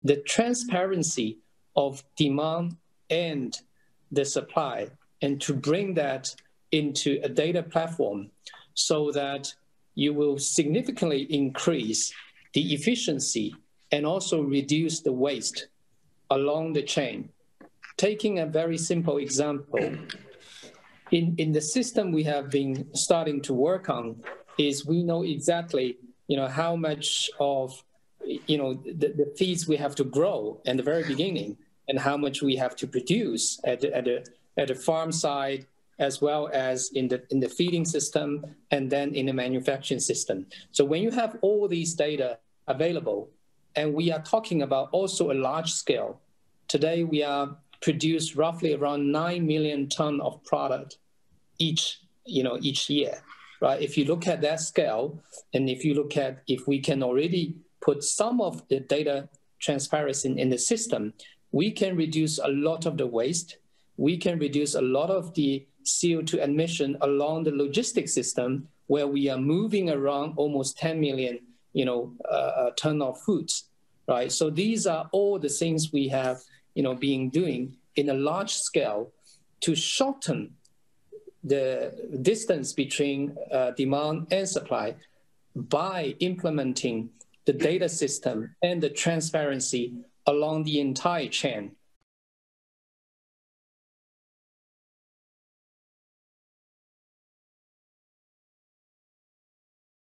the transparency of demand and the supply, and to bring that into a data platform so that you will significantly increase the efficiency and also reduce the waste along the chain. Taking a very simple example, in the system we have been starting to work on is we know exactly, how much of, the feeds we have to grow in the very beginning and how much we have to produce at the farm side, as well as in the feeding system and then in the manufacturing system. So when you have all these data available, and we are talking about also a large scale, today we are produce roughly around 9 million tons of product each year, right? If you look at that scale, and if you look at if we can already put some of the data transparency in the system, we can reduce a lot of the waste. We can reduce a lot of the CO2 emission along the logistics system, where we are moving around almost 10 million, ton of foods, right? So these are all the things we have, been doing in a large scale to shorten the distance between demand and supply by implementing the data system and the transparency along the entire chain.